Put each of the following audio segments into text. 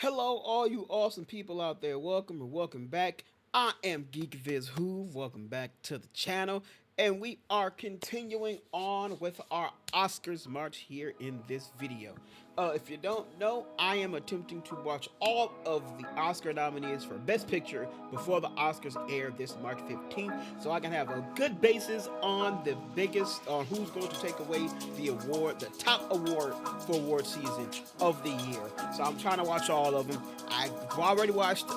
Hello, all you awesome people out there. Welcome and welcome back. I am Geek Viz Hoove. Welcome back to the channel. And we are continuing on with our Oscars march here in this video. If you don't know, I am attempting to watch all of the Oscar nominees for Best Picture before the Oscars air this March 15th, so I can have a good basis on the biggest, on who's going to take away the award, the top award for award season of the year. So I'm trying to watch all of them. I've already watched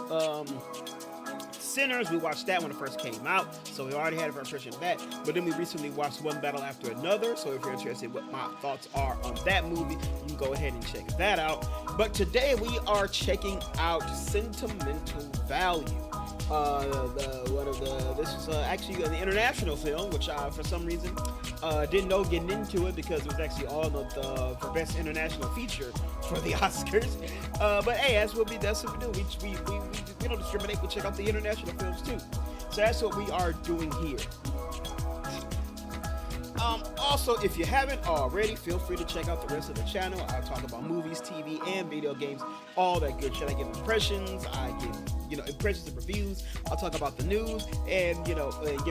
Sinners. We watched that when it first came out, so we already had a impression of that. But then we recently watched One Battle After Another, so if you're interested in what my thoughts are on that movie, you can go ahead and check that out. But today we are checking out Sentimental Value. This is actually an international film, which I, for some reason, didn't know getting into it because it was actually on the for best international feature for the Oscars. But hey, that's what we do. We don't discriminate. We check out the international films too. So that's what we are doing here. Also, if you haven't already, feel free to check out the rest of the channel. I talk about movies, TV, and video games, all that good shit. I give impressions, I give, impressions and reviews. I'll talk about the news and, give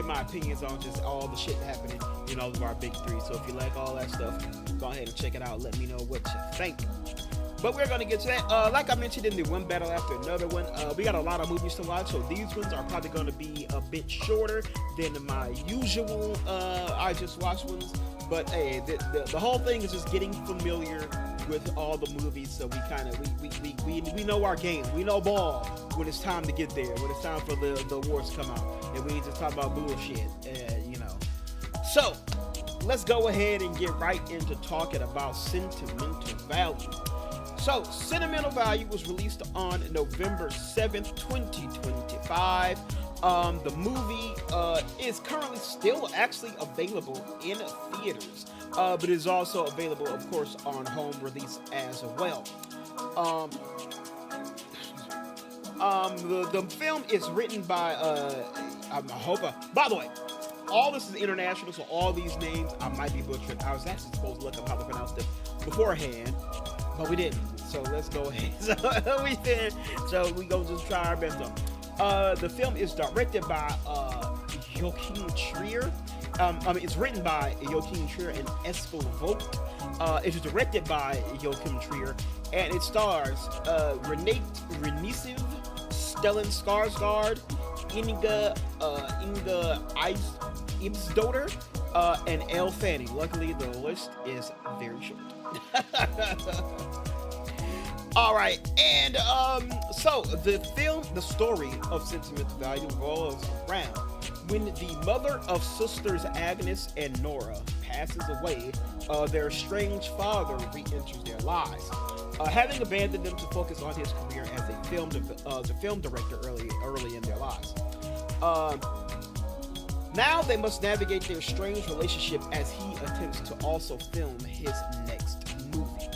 my opinions on just all the shit happening in all of our big three. So if you like all that stuff, go ahead and check it out. Let me know what you think. But we're going to get to that. Like I mentioned in the One Battle After Another one, we got a lot of movies to watch, so these ones are probably going to be a bit shorter than my usual I Just Watched ones. But hey, the whole thing is just getting familiar with all the movies, so we kind of, we know our game. We know ball when it's time to get there, when it's time for the awards to come out. And we just talk about bullshit, So, let's go ahead and get right into talking about Sentimental Value. So, Sentimental Value was released on November 7th, 2025. The movie is currently still actually available in theaters, but is also available, of course, on home release as well. The film is written by, by the way, all this is international, so all these names I might be butchered. I was actually supposed to look up how to pronounce them beforehand, but we didn't. So let's go ahead. So we did. So we go just try our best though. The film is directed by Joachim Trier. It's written by Joachim Trier and Espel Vogt. It is directed by Joachim Trier, and it stars Renate Renisiv, Stellan Skarsgård, Inga Ibsdotter, and Elle Fanning. Luckily, the list is very short. All right, and so the story of Sentimental Value revolves around when the mother of sisters Agnes and Nora passes away. Their estranged father re-enters their lives, having abandoned them to focus on his career as a film director early in their lives. Now they must navigate their strange relationship as he attempts to also film his next movie.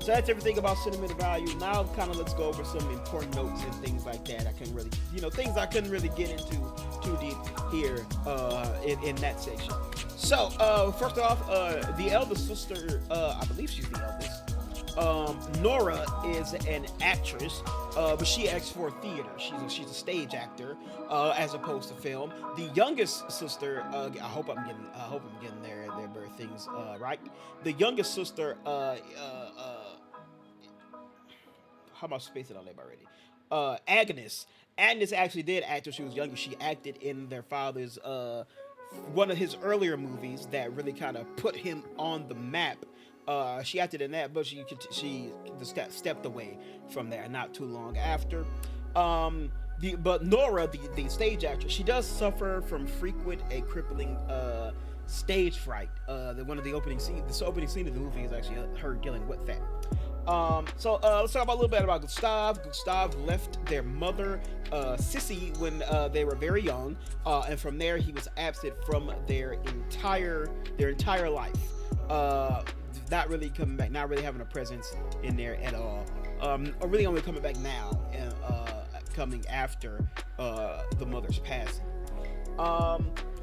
So that's everything about Sentimental Value. Now kind of let's go over some important notes and things like that. I couldn't really, things I couldn't really get into too deep here in that section. So first off, the eldest sister, I believe she's the eldest. Nora is an actress, but she acts for theater. She's a stage actor, as opposed to film. The youngest sister, I hope I'm getting their things right. The youngest sister, how am I spacing on them already? Agnes. Agnes actually did act when she was younger. She acted in their father's one of his earlier movies that really kind of put him on the map. She acted in that, but she stepped away from there not too long after. But Nora, the stage actress, she does suffer from frequent a crippling stage fright. One of the opening scene of the movie is actually her dealing with that. So let's talk about a little bit about Gustav. Gustav left their mother, Sissy, when they were very young, and from there he was absent from their entire life. Not really coming back, not really having a presence in there at all. Or really only coming back now, and coming after the mother's passing.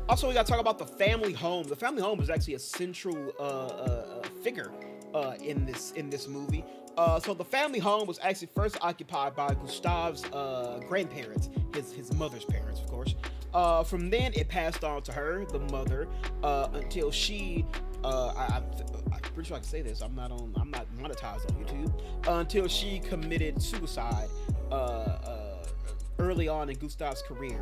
Also, we got to talk about the family home. The family home is actually a central figure in this movie. So the family home was actually first occupied by Gustave's grandparents, his mother's parents, of course. From then, it passed on to her, the mother, until she. I'm pretty sure I can say this. I'm not monetized on YouTube. Until she committed suicide. Early on in Gustave's career.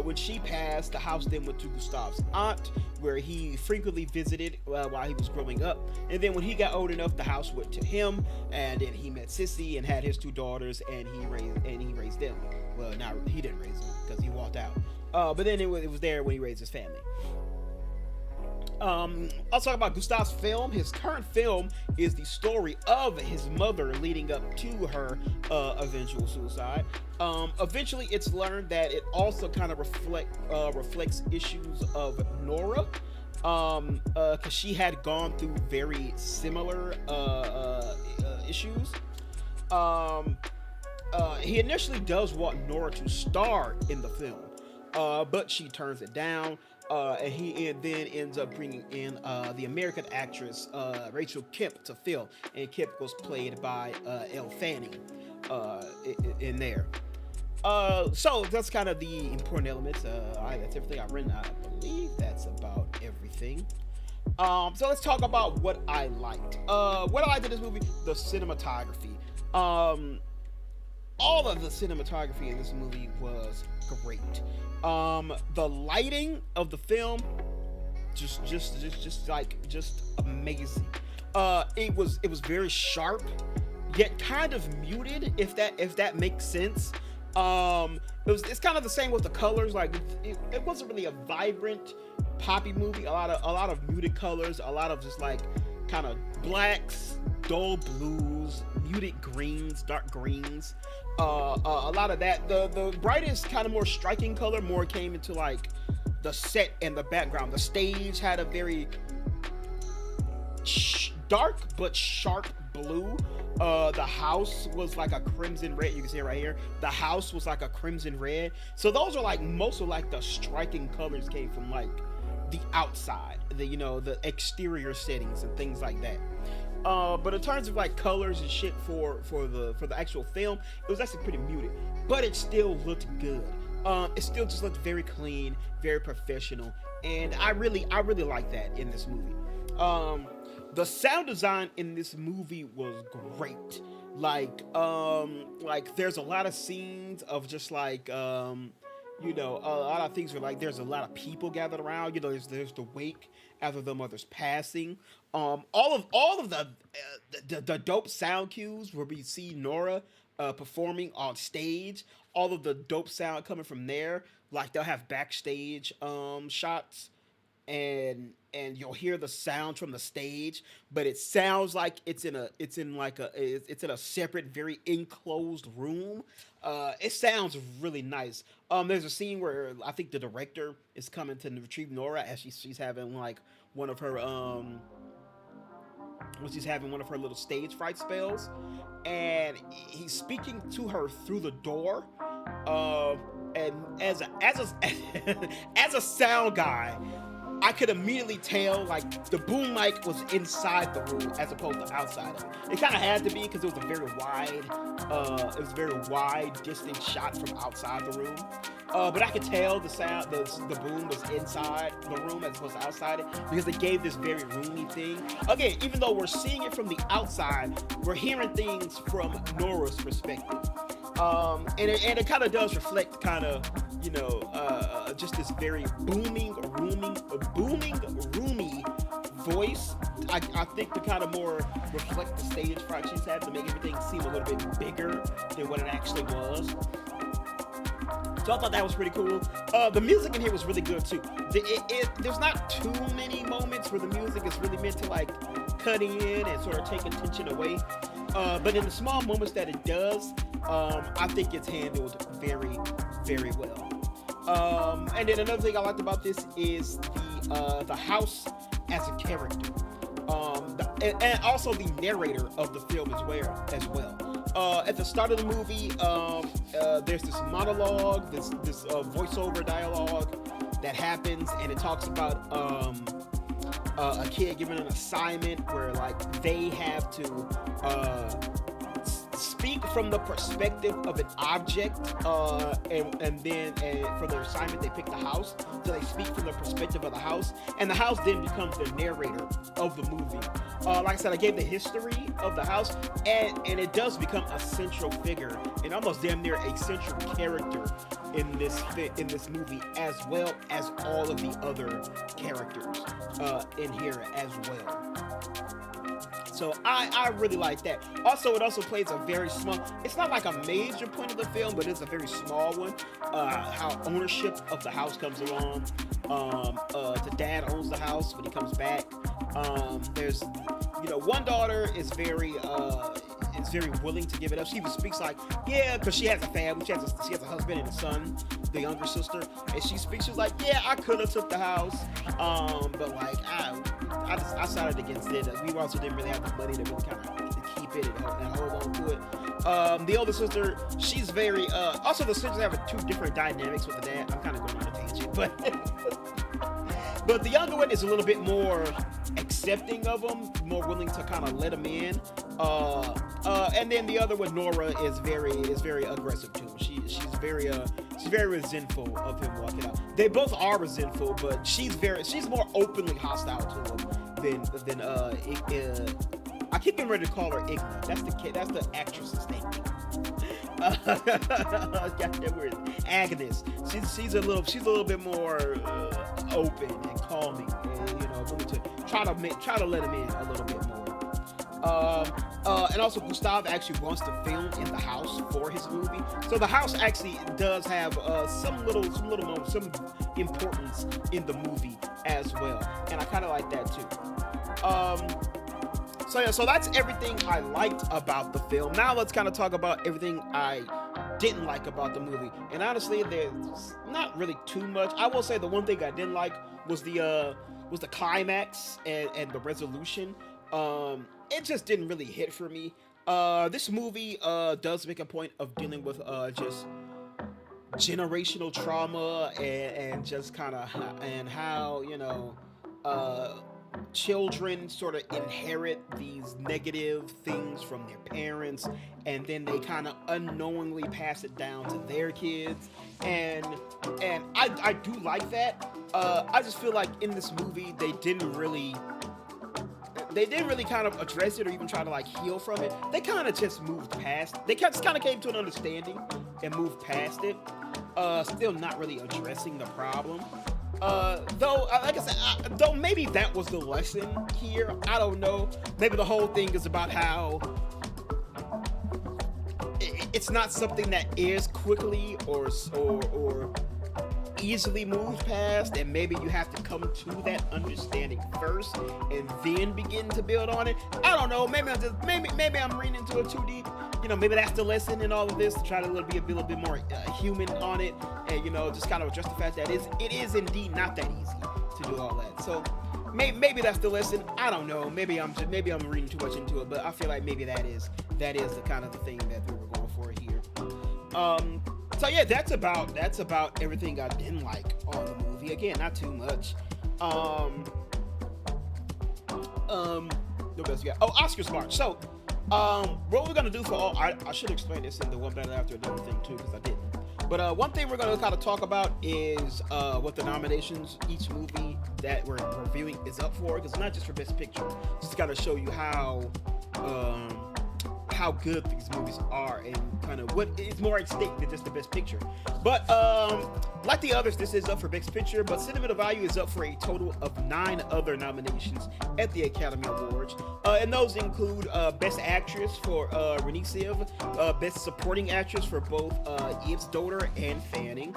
When she passed, the house then went to Gustave's aunt, where he frequently visited while he was growing up. And then when he got old enough, the house went to him, and then he met Sissy and had his two daughters, and he raised them. Well, now he didn't raise them because he walked out. But then it was there when he raised his family. I'll talk about Gustave's film. His current film is the story of his mother leading up to her eventual suicide. Eventually, it's learned that it also kind of reflects issues of Nora, because she had gone through very similar issues. He initially does want Nora to star in the film, but she turns it down. And he then ends up bringing in the American actress Rachel Kemp to fill, and Kemp was played by Elle Fanning in there. So that's kind of the important elements. That's everything I've written. I believe that's about everything. So let's talk about what I liked. What I liked in this movie: the cinematography. All of the cinematography in this movie was great. The lighting of the film, just amazing. It was very sharp, yet kind of muted, if that makes sense. It's kind of the same with the colors. Like it wasn't really a vibrant, poppy movie. A lot of muted colors, a lot of just like kind of blacks, dull blues, muted greens, dark greens. A lot of that. The brightest, kind of more striking color more came into like the set and the background. The stage had a very dark but sharp blue. The house was like a crimson red. You can see it right here. The house was like a crimson red. So those are like most of like the striking colors came from like the outside, the exterior settings and things like that. But in terms of like colors and shit for the actual film, it was actually pretty muted, but it still looked good. It still just looked very clean, very professional, and I really like that in this movie. The sound design in this movie was great. Like there's a lot of scenes of just like a lot of things where like there's a lot of people gathered around. There's the wake after the mother's passing. All of the dope sound cues where we see Nora performing on stage. All of the dope sound coming from there. Like they'll have backstage shots, and you'll hear the sounds from the stage, but it sounds like it's in a separate, very enclosed room. It sounds really nice. There's a scene where I think the director is coming to retrieve Nora as she's having like one of her when she's having one of her little stage fright spells, and he's speaking to her through the door. And as a sound guy, I could immediately tell like the boom mic was inside the room as opposed to outside of it. It kind of had to be because it was a very wide distant shot from outside the room. But I could tell the boom was inside the room as opposed to outside it, because it gave this very roomy thing. Again, even though we're seeing it from the outside, we're hearing things from Nora's perspective. And it kind of does reflect just this very booming, roomy voice. I think to kind of more reflect the stage fright she's had, to make everything seem a little bit bigger than what it actually was. So I thought that was pretty cool. The music in here was really good too. There's not too many moments where the music is really meant to like cut in and sort of take attention away. But in the small moments that it does, I think it's handled very, very well. And then another thing I liked about this is the house as a character, and also the narrator of the film as well. At the start of the movie, there's this monologue, this voiceover dialogue that happens, and it talks about a kid given an assignment where like they have to speak from the perspective of an object, and for their assignment they pick the house, so they speak from the perspective of the house, and the house then becomes the narrator of the movie. Like I said, I gave the history of the house, and it does become a central figure and almost damn near a central character in this movie, as well as all of the other characters in here as well. So I really like that. Also, it also plays a very small, it's not like a major point of the film, but it's a very small one. How ownership of the house comes along. The dad owns the house when he comes back. There's, one daughter is very willing to give it up. She even speaks like, yeah, because she has a family. She has a husband and a son, the younger sister, and she's like, yeah, I could have took the house, but like I sided against it. We also didn't really have the money to really kind of keep it and hold on to it. The older sister, she's very also the sisters have two different dynamics with the dad. I'm kind of going on a tangent, but the younger one is a little bit more accepting of them, more willing to kind of let them in. And then the other one, Nora, is very aggressive to him. She's very resentful of him walking out. They both are resentful, but she's more openly hostile to him than I keep getting ready to call her Igna. That's the actress's name. Agnes. She's a little bit more open and calming, and willing to try to let him in a little bit more. And also Gustav actually wants to film in the house for his movie, so the house actually does have some little moments, some importance in the movie as well, and I kind of like that too. So that's everything I liked about the film. Now let's kind of talk about everything I didn't like about the movie. And honestly, there's not really too much. I will say the one thing I didn't like was the climax and the resolution. It just didn't really hit for me. This movie does make a point of dealing with just generational trauma and just kind of how children sort of inherit these negative things from their parents, and then they kind of unknowingly pass it down to their kids, and I do like that. I just feel like in this movie they didn't really kind of address it or even try to like heal from it. They kind of just moved past. They just kind of came to an understanding and moved past it. Still not really addressing the problem. Though, like I said, though maybe that was the lesson here. I don't know. Maybe the whole thing is about how it's not something that is quickly or easily moved past, and maybe you have to come to that understanding first and then begin to build on it. I don't know. Maybe I'm reading into it too deep. Maybe that's the lesson in all of this, to try to be a little bit more human on it, and just kind of address the fact that it is indeed not that easy to do all that. So maybe that's the lesson. I don't know. Maybe I'm reading too much into it, but I feel like maybe that is the kind of the thing that we were going for here. So yeah, that's about everything I didn't like on the movie. Again, not too much. What else you got? Oh, Oscar smart. So, what we're gonna do for all, I should explain this in the one better after another thing too, because I didn't. But one thing we're gonna kind of talk about is what the nominations each movie that we're reviewing is up for, because it's not just for Best Picture. Just to kind of show you how good these movies are and kind of what is more at stake than just the Best Picture. But like the others, this is up for Best Picture, but Sentimental Value is up for a total of 9 other nominations at the Academy Awards, and those include Best Actress for Renée Siv, Best Supporting Actress for both Yves Doder and Fanning,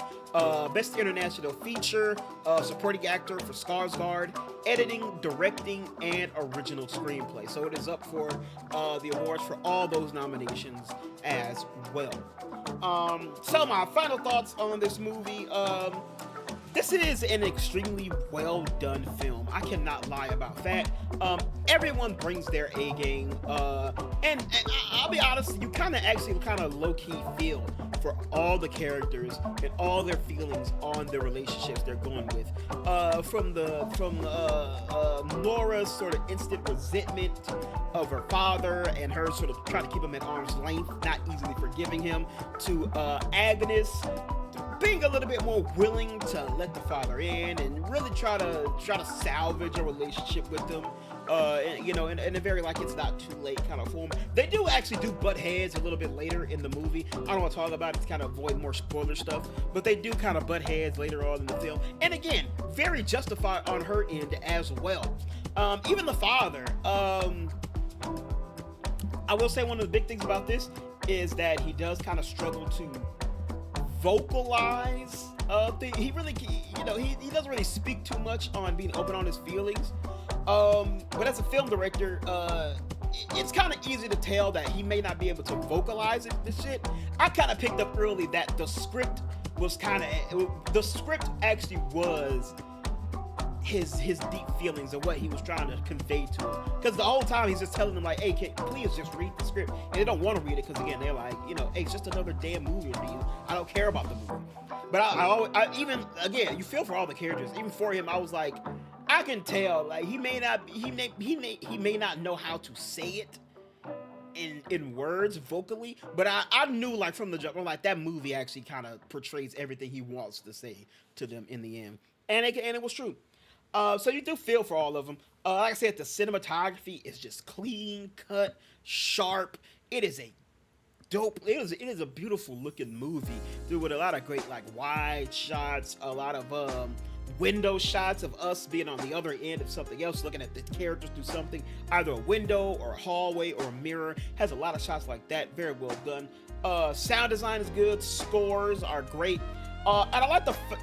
Best International Feature, Supporting Actor for Skarsgård, Editing, Directing, and Original Screenplay. So it is up for the awards for all those nominations as well. So my final thoughts on this movie. This is an extremely well done film. I cannot lie about that. Everyone brings their A game, and I'll be honest, you kind of low key feel for all the characters and all their feelings on the relationships they're going with. From Laura's sort of instant resentment of her father and her sort of trying to keep him at arm's length, not easily forgiving him, to Agnes being a little bit more willing to let the father in and really try to salvage a relationship with them. In a very like it's not too late kind of form. They do actually butt heads a little bit later in the movie. I don't want to talk about it to kind of avoid more spoiler stuff, but they do kind of butt heads later on in the film. And again, very justified on her end as well. Even the father. I will say one of the big things about this is that he does kind of struggle to vocalize. He really, he doesn't really speak too much on being open on his feelings. But as a film director, it's kind of easy to tell that he may not be able to vocalize this shit. I kind of picked up early that the script actually was his deep feelings and what he was trying to convey to him. Because the whole time he's just telling them like, hey, please just read the script. And they don't want to read it because again, they're like, hey, it's just another damn movie to you. I don't care about the movie. But I even, again, you feel for all the characters. Even for him, I was like, I can tell, like he may not know how to say it in words vocally, but I knew like from the jump, like that movie actually kind of portrays everything he wants to say to them in the end, and it was true. So you do feel for all of them. Like I said, the cinematography is just clean cut, sharp. It is a dope. It is a beautiful looking movie, dude, with a lot of great like wide shots, a lot of window shots of us being on the other end of something else, looking at the characters through something, either a window or a hallway or a mirror. Has a lot of shots like that. Very well done. Sound design is good. Scores are great. And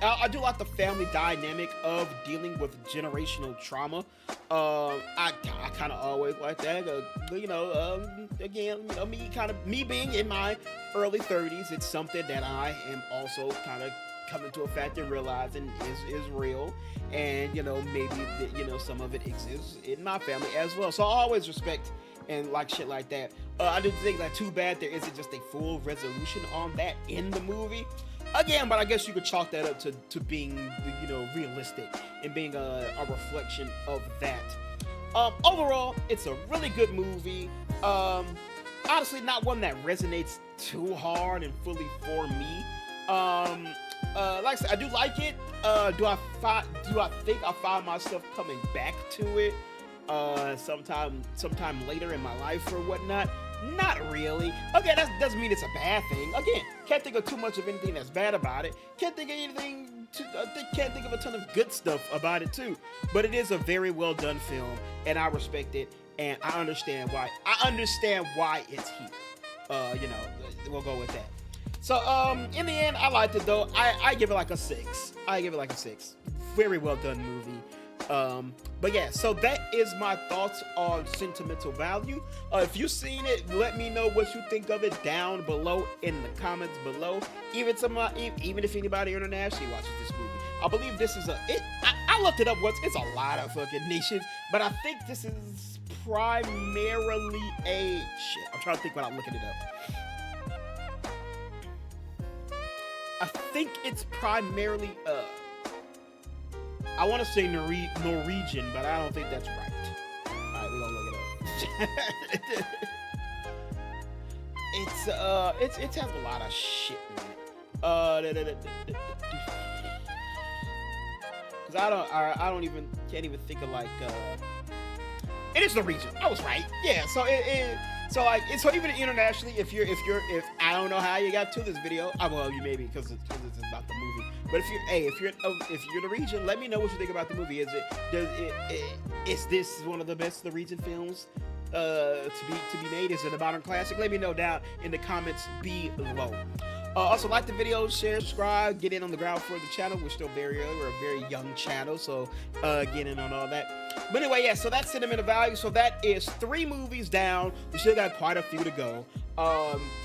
I do like the family dynamic of dealing with generational trauma. I kind of always like that. Me being in my early 30s, it's something that I am also kind of coming to a fact and realizing is real, and maybe some of it exists in my family as well. So I always respect and like shit like that. I do think that too bad there isn't just a full resolution on that in the movie. Again, but I guess you could chalk that up to being realistic and being a reflection of that. Overall, it's a really good movie. Honestly, not one that resonates too hard and fully for me. Like I said, I do like it. Do I think I'll find myself coming back to it sometime later in my life or whatnot? Not really. Okay, that doesn't mean it's a bad thing. Again, can't think of too much of anything that's bad about it. Can't think of a ton of good stuff about it too. But it is a very well done film, and I respect it, and I understand why. It's here. We'll go with that. So, in the end, I liked it though. I give it like a 6. Very well done movie. But yeah, so that is my thoughts on Sentimental Value. If you've seen it, let me know what you think of it down below in the comments below. Even if anybody internationally watches this movie, I believe this is I looked it up once. It's a lot of fucking nations, but I think this is primarily I'm trying to think when I'm looking it up. I think it's primarily I want to say Norwegian, but I don't think that's right. Alright, we're gonna look it up. It has a lot of shit in it. Cause I can't even think of like it is Norwegian. I was right. Yeah, so so even internationally, if I don't know how you got to this video, well, you maybe because it's about the movie. But if you're Norwegian, let me know what you think about the movie. Is this one of the best Norwegian films to be made? Is it a modern classic? Let me know down in the comments below. Also, like the video, share, subscribe, get in on the ground for the channel. We're still very early. We're a very young channel, so get in on all that. But anyway, yeah, so that's Sentimental Value. So that is 3 movies down. We still got quite a few to go.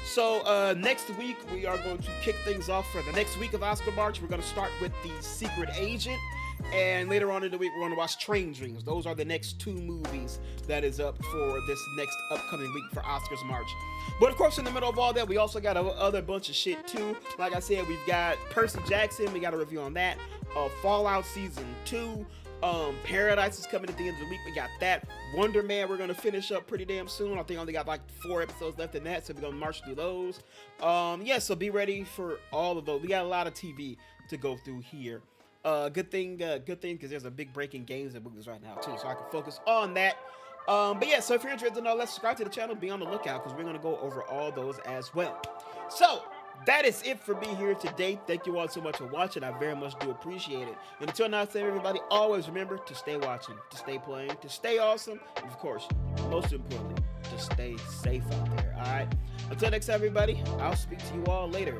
So next week, we are going to kick things off for the next week of Oscar March. We're going to start with The Secret Agent. And later on in the week, we're going to watch Train Dreams. Those are the next 2 movies that is up for this next upcoming week for Oscars March. But of course, in the middle of all that, we also got a other bunch of shit too. Like I said, we've got Percy Jackson. We got a review on that. Fallout Season 2. Paradise is coming at the end of the week. We got that. Wonder Man, we're gonna finish up pretty damn soon. I think I only got like 4 episodes left in that, so we're gonna march through those. Yeah, so be ready for all of those. We got a lot of TV to go through here. Good thing, because there's a big break in games and movies right now too, so I can focus on that. But yeah, so if you're interested in all that, subscribe to the channel. Be on the lookout because we're gonna go over all those as well. So that is it for me here today. Thank you all so much for watching. I very much do appreciate it. And until next time, everybody, always remember to stay watching, to stay playing, to stay awesome, and of course, most importantly, to stay safe out there. All right. Until next time, everybody, I'll speak to you all later.